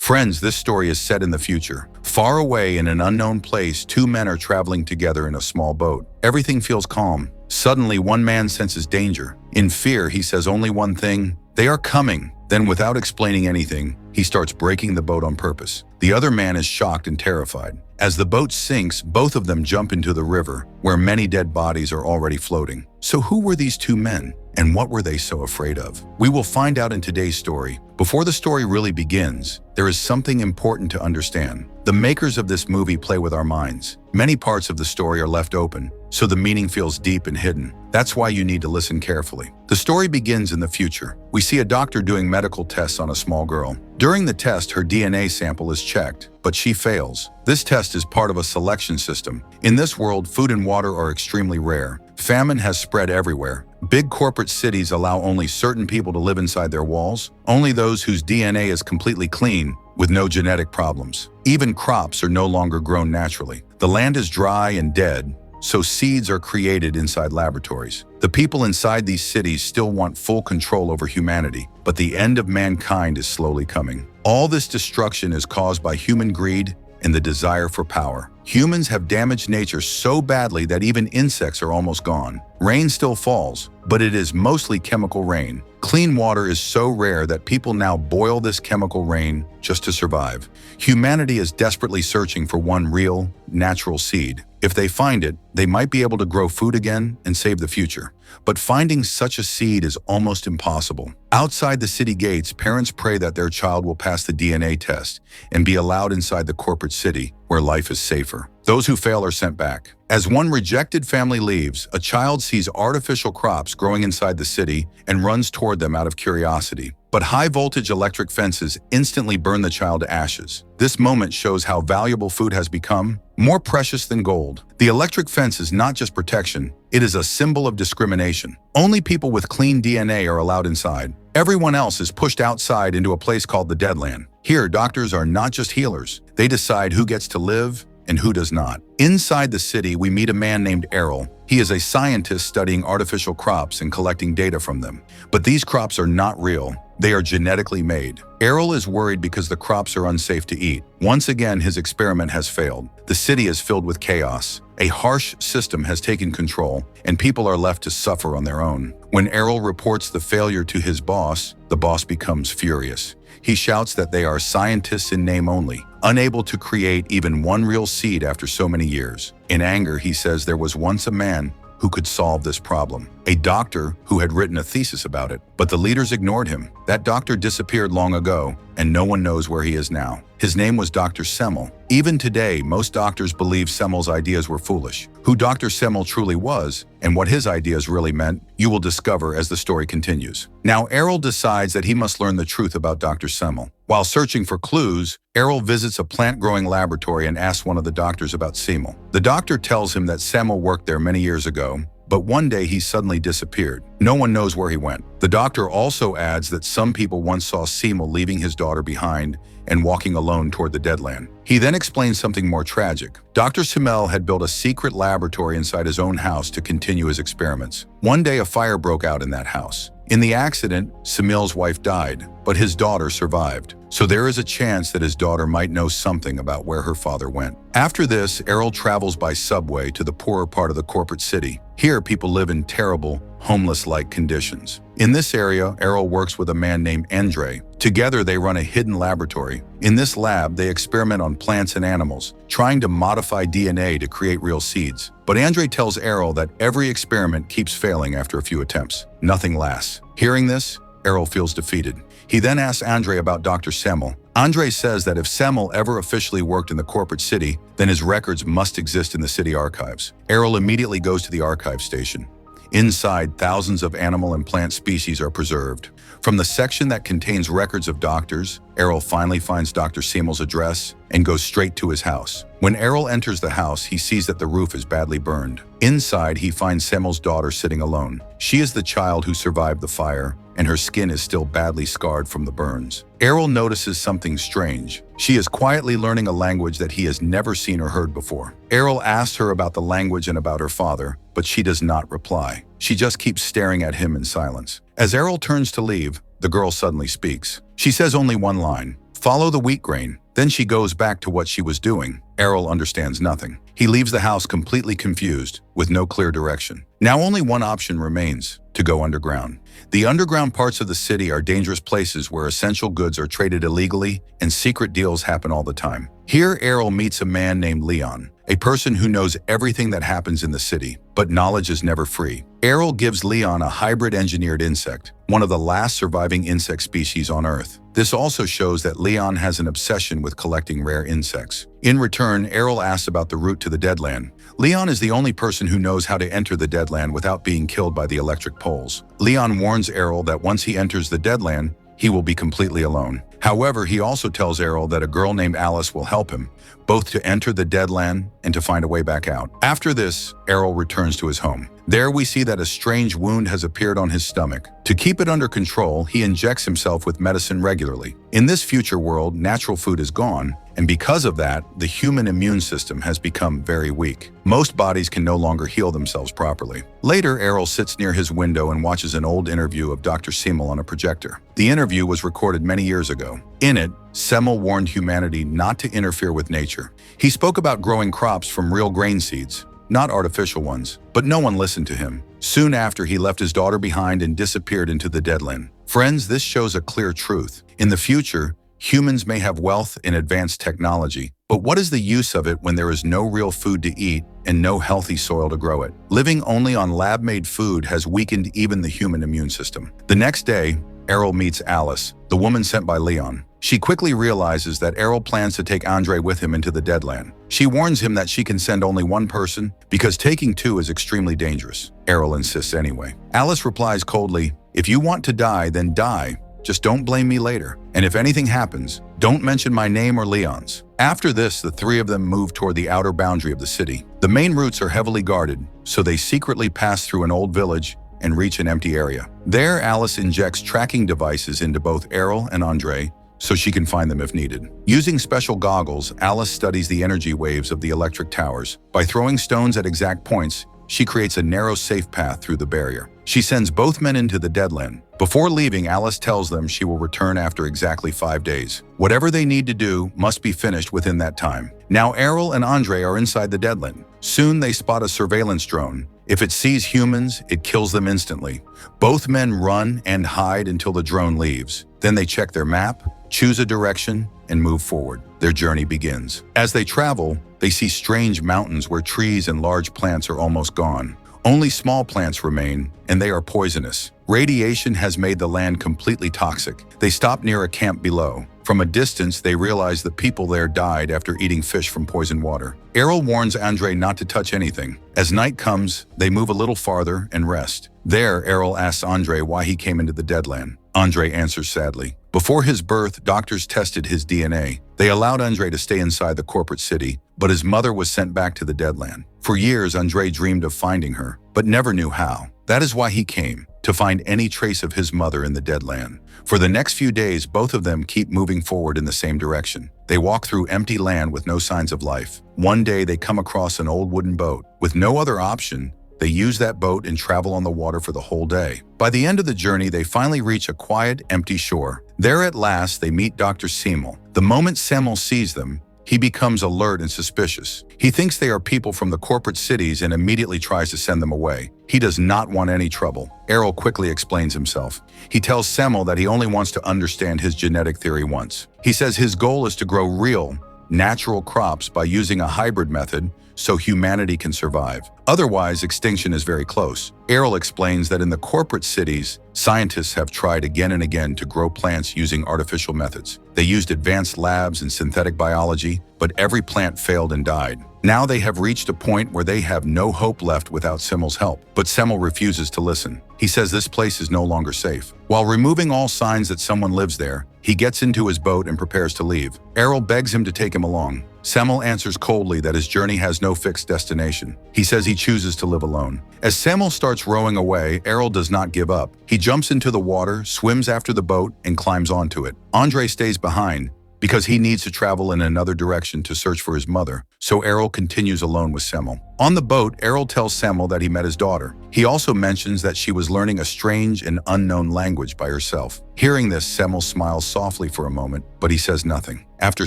Friends, this story is set in the future. Far away in an unknown place, two men are traveling together in a small boat. Everything feels calm. Suddenly, one man senses danger. In fear, he says only one thing: "They are coming." Then, without explaining anything, he starts braking the boat on purpose. The other man is shocked and terrified. As the boat sinks, both of them jump into the river, where many dead bodies are already floating. So who were these two men, and what were they so afraid of? We will find out in today's story. Before the story really begins, there is something important to understand. The makers of this movie play with our minds. Many parts of the story are left open, so the meaning feels deep and hidden. That's why you need to listen carefully. The story begins in the future. We see a doctor doing medical tests on a small girl. During the test, her DNA sample is checked, but she fails. This test is part of a selection system. In this world, food and water are extremely rare. Famine has spread everywhere. Big corporate cities allow only certain people to live inside their walls, only those whose DNA is completely clean, with no genetic problems. Even crops are no longer grown naturally. The land is dry and dead, so seeds are created inside laboratories. The people inside these cities still want full control over humanity, but the end of mankind is slowly coming. All this destruction is caused by human greed and the desire for power. Humans have damaged nature so badly that even insects are almost gone. Rain still falls, but it is mostly chemical rain. Clean water is so rare that people now boil this chemical rain just to survive. Humanity is desperately searching for one real, natural seed. If they find it, they might be able to grow food again and save the future. But finding such a seed is almost impossible. Outside the city gates, parents pray that their child will pass the DNA test and be allowed inside the corporate city, where life is safer. Those who fail are sent back. As one rejected family leaves, a child sees artificial crops growing inside the city and runs toward them out of curiosity. But high-voltage electric fences instantly burn the child to ashes. This moment shows how valuable food has become, more precious than gold. The electric fence is not just protection, it is a symbol of discrimination. Only people with clean DNA are allowed inside. Everyone else is pushed outside into a place called the deadland. Here, doctors are not just healers. They decide who gets to live and who does not. Inside the city, we meet a man named Errol. He is a scientist studying artificial crops and collecting data from them. But these crops are not real. They are genetically made. Errol is worried because the crops are unsafe to eat. Once again, his experiment has failed. The city is filled with chaos. A harsh system has taken control, and people are left to suffer on their own. When Errol reports the failure to his boss, the boss becomes furious. He shouts that they are scientists in name only, unable to create even one real seed after so many years. In anger, he says there was once a man who could solve this problem, a doctor who had written a thesis about it, but the leaders ignored him. That doctor disappeared long ago, and no one knows where he is now. His name was Dr. Seml. Even today, most doctors believe Seml's ideas were foolish. Who Dr. Seml truly was, and what his ideas really meant, you will discover as the story continues. Now, Errol decides that he must learn the truth about Dr. Seml. While searching for clues, Errol visits a plant-growing laboratory and asks one of the doctors about Seml. The doctor tells him that Seml worked there many years ago, but one day he suddenly disappeared. No one knows where he went. The doctor also adds that some people once saw Seml leaving his daughter behind and walking alone toward the deadland. He then explains something more tragic. Dr. Seml had built a secret laboratory inside his own house to continue his experiments. One day, a fire broke out in that house. In the accident, Seml's wife died, but his daughter survived. So there is a chance that his daughter might know something about where her father went. After this, Errol travels by subway to the poorer part of the corporate city. Here, people live in terrible, homeless-like conditions. In this area, Errol works with a man named Andre. Together, they run a hidden laboratory. In this lab, they experiment on plants and animals, trying to modify DNA to create real seeds. But Andre tells Errol that every experiment keeps failing after a few attempts. Nothing lasts. Hearing this, Errol feels defeated. He then asks Andre about Dr. Seml. Andre says that if Seml ever officially worked in the corporate city, then his records must exist in the city archives. Errol immediately goes to the archive station. Inside, thousands of animal and plant species are preserved. From the section that contains records of doctors, Errol finally finds Dr. Seml's address and goes straight to his house. When Errol enters the house, he sees that the roof is badly burned. Inside, he finds Seml's daughter sitting alone. She is the child who survived the fire, and her skin is still badly scarred from the burns. Errol notices something strange. She is quietly learning a language that he has never seen or heard before. Errol asks her about the language and about her father, but she does not reply. She just keeps staring at him in silence. As Errol turns to leave, the girl suddenly speaks. She says only one line, follow the wheat grain. Then she goes back to what she was doing. Errol understands nothing. He leaves the house completely confused, with no clear direction. Now only one option remains: to go underground. The underground parts of the city are dangerous places where essential goods are traded illegally and secret deals happen all the time. Here, Errol meets a man named Leon, a person who knows everything that happens in the city, but knowledge is never free. Errol gives Leon a hybrid engineered insect, one of the last surviving insect species on Earth. This also shows that Leon has an obsession with collecting rare insects. In return, Errol asks about the route to the deadland. Leon is the only person who knows how to enter the deadland without being killed by the electric poles. Leon warns Errol that once he enters the deadland, he will be completely alone. However, he also tells Errol that a girl named Alice will help him, both to enter the deadland and to find a way back out. After this, Errol returns to his home. There we see that a strange wound has appeared on his stomach. To keep it under control, he injects himself with medicine regularly. In this future world, natural food is gone, and because of that, the human immune system has become very weak. Most bodies can no longer heal themselves properly. Later, Errol sits near his window and watches an old interview of Dr. Seml on a projector. The interview was recorded many years ago. In it, Seml warned humanity not to interfere with nature. He spoke about growing crops from real grain seeds, not artificial ones, but no one listened to him. Soon after, he left his daughter behind and disappeared into the deadland. Friends, this shows a clear truth. In the future, humans may have wealth and advanced technology, but what is the use of it when there is no real food to eat and no healthy soil to grow it? Living only on lab-made food has weakened even the human immune system. The next day, Errol meets Alice, the woman sent by Leon. She quickly realizes that Errol plans to take Andre with him into the deadland. She warns him that she can send only one person because taking two is extremely dangerous. Errol insists anyway. Alice replies coldly, "If you want to die, then die. Just don't blame me later. And if anything happens, don't mention my name or Leon's." After this, the three of them move toward the outer boundary of the city. The main routes are heavily guarded, so they secretly pass through an old village and reach an empty area. There, Alice injects tracking devices into both Errol and Andre, so she can find them if needed. Using special goggles, Alice studies the energy waves of the electric towers. By throwing stones at exact points, she creates a narrow, safe path through the barrier. She sends both men into the deadland. Before leaving, Alice tells them she will return after exactly 5 days. Whatever they need to do must be finished within that time. Now Errol and Andre are inside the deadland. Soon they spot a surveillance drone. If it sees humans, it kills them instantly. Both men run and hide until the drone leaves. Then they check their map, choose a direction, and move forward. Their journey begins. As they travel, they see strange mountains where trees and large plants are almost gone. Only small plants remain, and they are poisonous. Radiation has made the land completely toxic. They stop near a camp below. From a distance, they realize the people there died after eating fish from poisoned water. Errol warns Andre not to touch anything. As night comes, they move a little farther and rest. There, Errol asks Andre why he came into the deadland. Andre answers sadly. Before his birth, doctors tested his DNA. They allowed Andre to stay inside the corporate city, but his mother was sent back to the deadland. For years, Andre dreamed of finding her, but never knew how. That is why he came, to find any trace of his mother in the deadland. For the next few days, both of them keep moving forward in the same direction. They walk through empty land with no signs of life. One day, they come across an old wooden boat. With no other option, they use that boat and travel on the water for the whole day. By the end of the journey, they finally reach a quiet, empty shore. There at last, they meet Dr. Seml. The moment Seml sees them, he becomes alert and suspicious. He thinks they are people from the corporate cities and immediately tries to send them away. He does not want any trouble. Errol quickly explains himself. He tells Seml that he only wants to understand his genetic theory once. He says his goal is to grow real, natural crops by using a hybrid method so humanity can survive. Otherwise, extinction is very close. Errol explains that in the corporate cities, scientists have tried again and again to grow plants using artificial methods. They used advanced labs and synthetic biology, but every plant failed and died. Now they have reached a point where they have no hope left without Seml's help. But Seml refuses to listen. He says this place is no longer safe. While removing all signs that someone lives there, he gets into his boat and prepares to leave. Errol begs him to take him along. Seml answers coldly that his journey has no fixed destination. He says he chooses to live alone. As Seml starts rowing away, Errol does not give up. He jumps into the water, swims after the boat, and climbs onto it. Andre stays behind because he needs to travel in another direction to search for his mother, so Errol continues alone with Seml. On the boat, Errol tells Seml that he met his daughter. He also mentions that she was learning a strange and unknown language by herself. Hearing this, Seml smiles softly for a moment, but he says nothing. After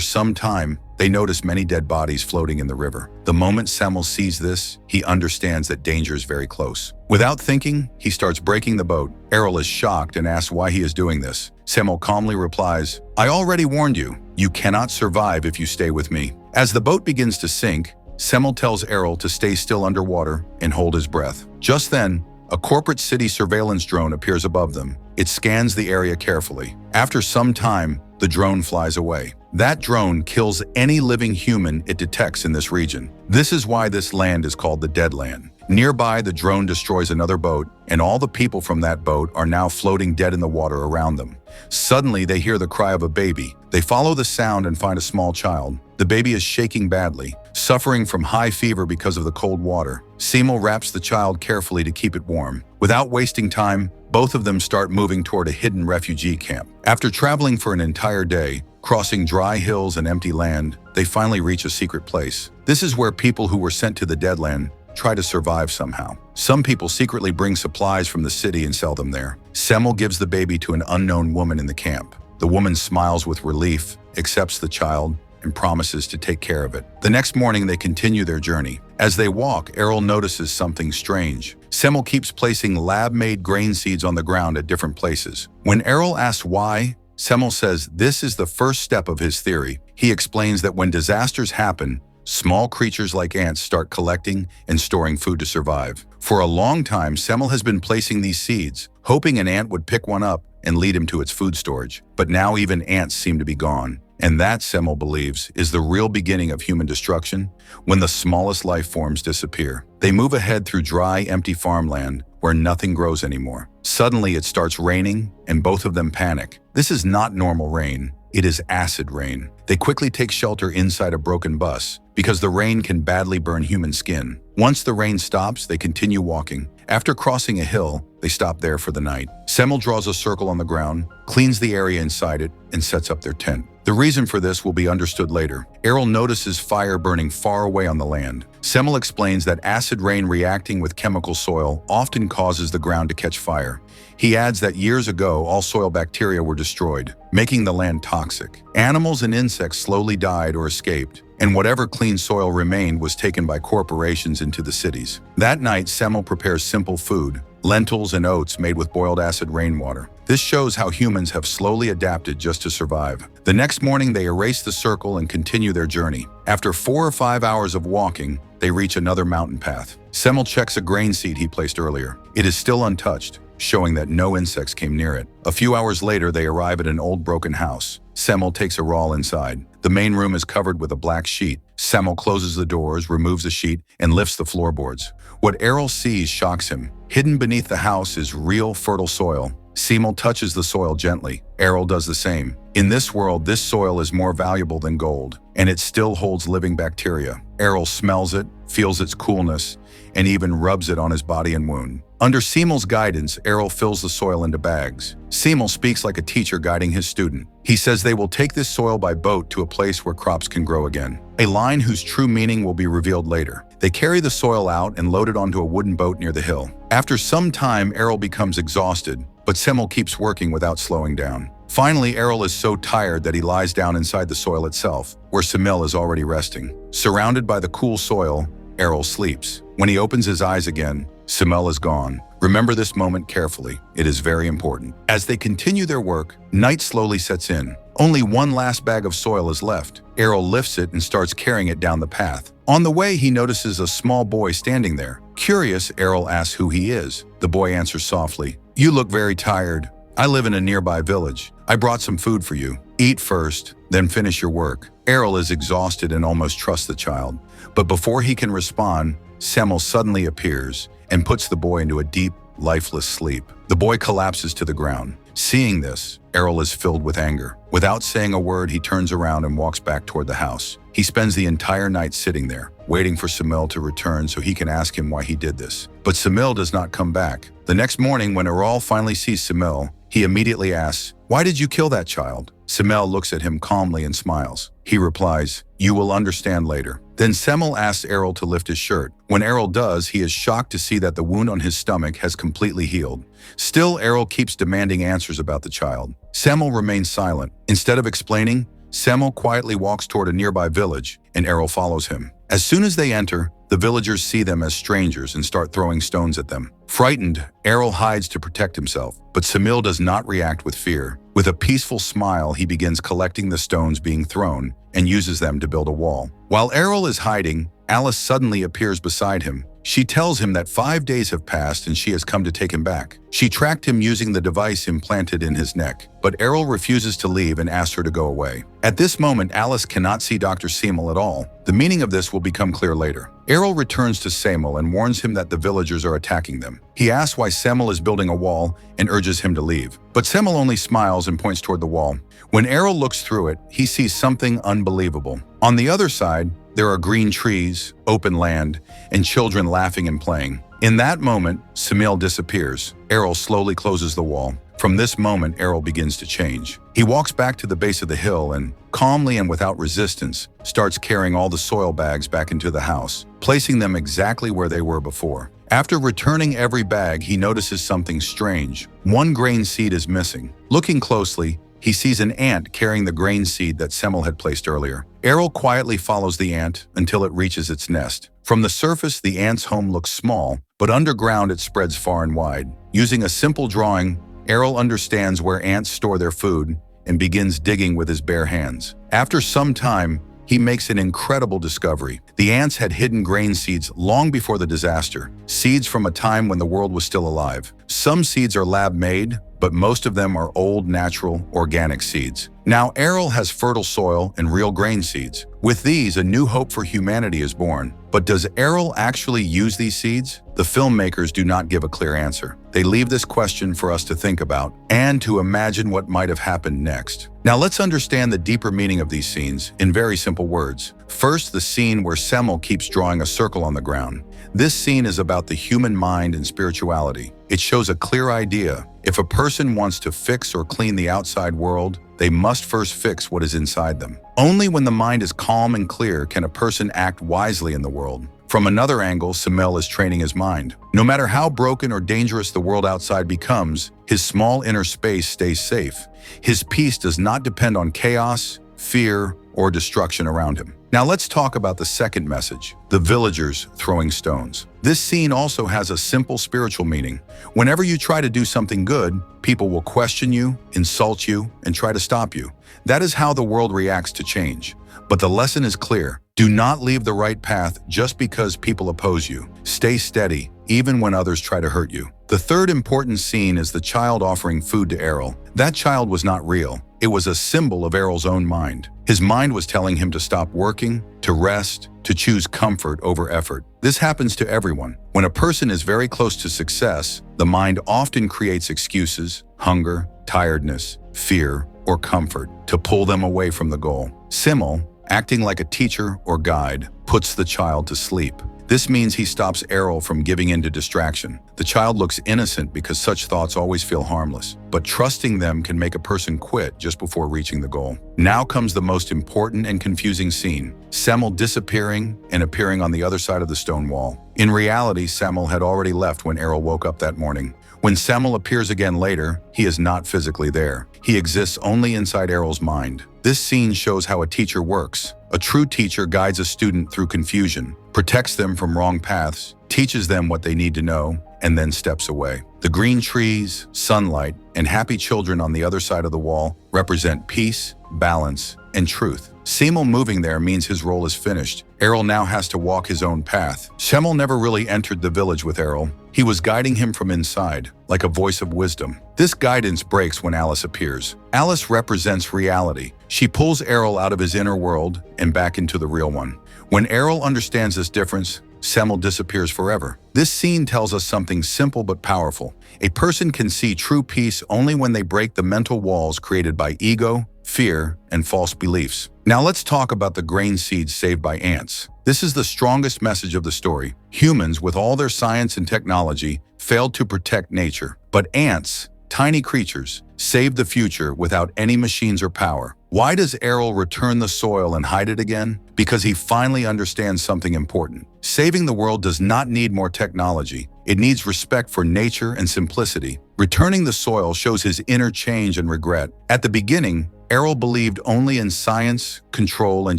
some time, they notice many dead bodies floating in the river. The moment Seml sees this, he understands that danger is very close. Without thinking, he starts braking the boat. Errol is shocked and asks why he is doing this. Seml calmly replies, "I already warned you. You cannot survive if you stay with me." As the boat begins to sink, Seml tells Errol to stay still underwater and hold his breath. Just then, a corporate city surveillance drone appears above them. It scans the area carefully. After some time, the drone flies away. That drone kills any living human it detects in this region. This is why this land is called the Deadland. Nearby, the drone destroys another boat, and all the people from that boat are now floating dead in the water around them. Suddenly, they hear the cry of a baby. They follow the sound and find a small child. The baby is shaking badly, suffering from high fever because of the cold water. Seml wraps the child carefully to keep it warm. Without wasting time, both of them start moving toward a hidden refugee camp. After traveling for an entire day, crossing dry hills and empty land, they finally reach a secret place. This is where people who were sent to the Deadland try to survive somehow. Some people secretly bring supplies from the city and sell them there. Seml gives the baby to an unknown woman in the camp. The woman smiles with relief, accepts the child, and promises to take care of it. The next morning, they continue their journey. As they walk, Errol notices something strange. Seml keeps placing lab-made grain seeds on the ground at different places. When Errol asks why, Seml says this is the first step of his theory. He explains that when disasters happen, small creatures like ants start collecting and storing food to survive. For a long time, Seml has been placing these seeds, hoping an ant would pick one up and lead him to its food storage. But now even ants seem to be gone. And that, Seml believes, is the real beginning of human destruction, when the smallest life forms disappear. They move ahead through dry, empty farmland where nothing grows anymore. Suddenly, it starts raining, and both of them panic. This is not normal rain. It is acid rain. They quickly take shelter inside a broken bus because the rain can badly burn human skin. Once the rain stops, they continue walking. After crossing a hill, they stop there for the night. Seml draws a circle on the ground, cleans the area inside it, and sets up their tent. The reason for this will be understood later. Errol notices fire burning far away on the land. Seml explains that acid rain reacting with chemical soil often causes the ground to catch fire. He adds that years ago, all soil bacteria were destroyed, making the land toxic. Animals and insects slowly died or escaped, and whatever clean soil remained was taken by corporations into the cities. That night, Seml prepares simple food, lentils and oats made with boiled acid rainwater. This shows how humans have slowly adapted just to survive. The next morning, they erase the circle and continue their journey. After 4 or 5 hours of walking, they reach another mountain path. Seml checks a grain seed he placed earlier. It is still untouched, showing that no insects came near it. A few hours later, they arrive at an old broken house. Seml takes a roll inside. The main room is covered with a black sheet. Seml closes the doors, removes the sheet, and lifts the floorboards. What Errol sees shocks him. Hidden beneath the house is real fertile soil. Seml touches the soil gently. Errol does the same. In this world, this soil is more valuable than gold, and it still holds living bacteria. Errol smells it, feels its coolness, and even rubs it on his body and wound. Under Seml's guidance, Errol fills the soil into bags. Seml speaks like a teacher guiding his student. He says they will take this soil by boat to a place where crops can grow again, a line whose true meaning will be revealed later. They carry the soil out and load it onto a wooden boat near the hill. After some time, Errol becomes exhausted, but Seml keeps working without slowing down. Finally, Errol is so tired that he lies down inside the soil itself, where Seml is already resting. Surrounded by the cool soil, Errol sleeps. When he opens his eyes again, Seml is gone. Remember this moment carefully. It is very important. As they continue their work, night slowly sets in. Only one last bag of soil is left. Errol lifts it and starts carrying it down the path. On the way, he notices a small boy standing there. Curious, Errol asks who he is. The boy answers softly, "You look very tired. I live in a nearby village. I brought some food for you. Eat first, then finish your work." Errol is exhausted and almost trusts the child. But before he can respond, Seml suddenly appears and puts the boy into a deep, lifeless sleep. The boy collapses to the ground. Seeing this, Errol is filled with anger. Without saying a word, he turns around and walks back toward the house. He spends the entire night sitting there, waiting for Seml to return so he can ask him why he did this. But Seml does not come back. The next morning, when Errol finally sees Seml, he immediately asks, "Why did you kill that child?" Seml looks at him calmly and smiles. He replies, "You will understand later." Then Seml asks Errol to lift his shirt. When Errol does, he is shocked to see that the wound on his stomach has completely healed. Still, Errol keeps demanding answers about the child. Seml remains silent. Instead of explaining, Seml quietly walks toward a nearby village, and Errol follows him. As soon as they enter, the villagers see them as strangers and start throwing stones at them. Frightened, Errol hides to protect himself, but Seml does not react with fear. With a peaceful smile, he begins collecting the stones being thrown and uses them to build a wall. While Errol is hiding, Alice suddenly appears beside him. She tells him that 5 days have passed and she has come to take him back. She tracked him using the device implanted in his neck, but Errol refuses to leave and asks her to go away. At this moment, Alice cannot see Dr. Seml at all. The meaning of this will become clear later. Errol returns to Seml and warns him that the villagers are attacking them. He asks why Seml is building a wall and urges him to leave. But Seml only smiles and points toward the wall. When Errol looks through it, he sees something unbelievable. On the other side, there are green trees, open land, and children laughing and playing. In that moment, Seml disappears. Errol slowly closes the wall. From this moment, Errol begins to change. He walks back to the base of the hill and, calmly and without resistance, starts carrying all the soil bags back into the house, placing them exactly where they were before. After returning every bag, he notices something strange. One grain seed is missing. Looking closely, he sees an ant carrying the grain seed that Seml had placed earlier. Errol quietly follows the ant until it reaches its nest. From the surface, the ant's home looks small, but underground it spreads far and wide. Using a simple drawing, Errol understands where ants store their food and begins digging with his bare hands. After some time, he makes an incredible discovery. The ants had hidden grain seeds long before the disaster, seeds from a time when the world was still alive. Some seeds are lab-made, but most of them are old, natural, organic seeds. Now Errol has fertile soil and real grain seeds. With these, a new hope for humanity is born. But does Errol actually use these seeds? The filmmakers do not give a clear answer. They leave this question for us to think about and to imagine what might have happened next. Now let's understand the deeper meaning of these scenes in very simple words. First, the scene where Seml keeps drawing a circle on the ground. This scene is about the human mind and spirituality. It shows a clear idea. If a person wants to fix or clean the outside world, they must first fix what is inside them. Only when the mind is calm and clear can a person act wisely in the world. From another angle, Seml is training his mind. No matter how broken or dangerous the world outside becomes, his small inner space stays safe. His peace does not depend on chaos, fear, or destruction around him. Now let's talk about the second message, the villagers throwing stones. This scene also has a simple spiritual meaning. Whenever you try to do something good, people will question you, insult you, and try to stop you. That is how the world reacts to change. But the lesson is clear. Do not leave the right path just because people oppose you. Stay steady, even when others try to hurt you. The third important scene is the child offering food to Errol. That child was not real. It was a symbol of Errol's own mind. His mind was telling him to stop working, to rest, to choose comfort over effort. This happens to everyone. When a person is very close to success, the mind often creates excuses, hunger, tiredness, fear, or comfort to pull them away from the goal. Seml, acting like a teacher or guide, puts the child to sleep. This means he stops Errol from giving in to distraction. The child looks innocent because such thoughts always feel harmless, but trusting them can make a person quit just before reaching the goal. Now comes the most important and confusing scene, Seml disappearing and appearing on the other side of the stone wall. In reality, Seml had already left when Errol woke up that morning. When Seml appears again later, he is not physically there. He exists only inside Errol's mind. This scene shows how a teacher works. A true teacher guides a student through confusion, protects them from wrong paths, teaches them what they need to know, and then steps away. The green trees, sunlight, and happy children on the other side of the wall represent peace, balance, and truth. Seml moving there means his role is finished. Errol now has to walk his own path. Seml never really entered the village with Errol. He was guiding him from inside, like a voice of wisdom. This guidance breaks when Alice appears. Alice represents reality. She pulls Errol out of his inner world and back into the real one. When Errol understands this difference, Seml disappears forever. This scene tells us something simple but powerful. A person can see true peace only when they break the mental walls created by ego, fear, and false beliefs. Now let's talk about the grain seeds saved by ants. This is the strongest message of the story. Humans, with all their science and technology, failed to protect nature. But ants, tiny creatures, save the future without any machines or power. Why does Errol return the soil and hide it again? Because he finally understands something important. Saving the world does not need more technology. It needs respect for nature and simplicity. Returning the soil shows his inner change and regret. At the beginning, Errol believed only in science, control, and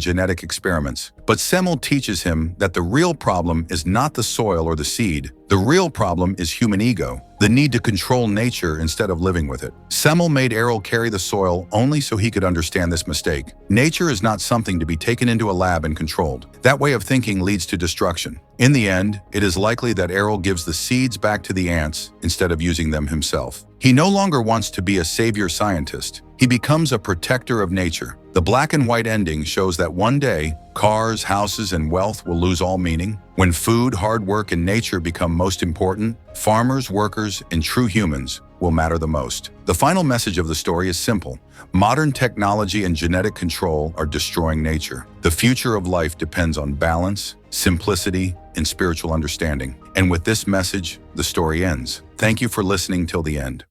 genetic experiments. But Seml teaches him that the real problem is not the soil or the seed. The real problem is human ego, the need to control nature instead of living with it. Seml made Errol carry the soil only so he could understand this mistake. Nature is not something to be taken into a lab and controlled. That way of thinking leads to destruction. In the end, it is likely that Errol gives the seeds back to the ants instead of using them himself. He no longer wants to be a savior scientist. He becomes a protector of nature. The black and white ending shows that one day, cars, houses, and wealth will lose all meaning. When food, hard work, and nature become most important, farmers, workers, and true humans will matter the most. The final message of the story is simple. Modern technology and genetic control are destroying nature. The future of life depends on balance, simplicity, and spiritual understanding. And with this message, the story ends. Thank you for listening till the end.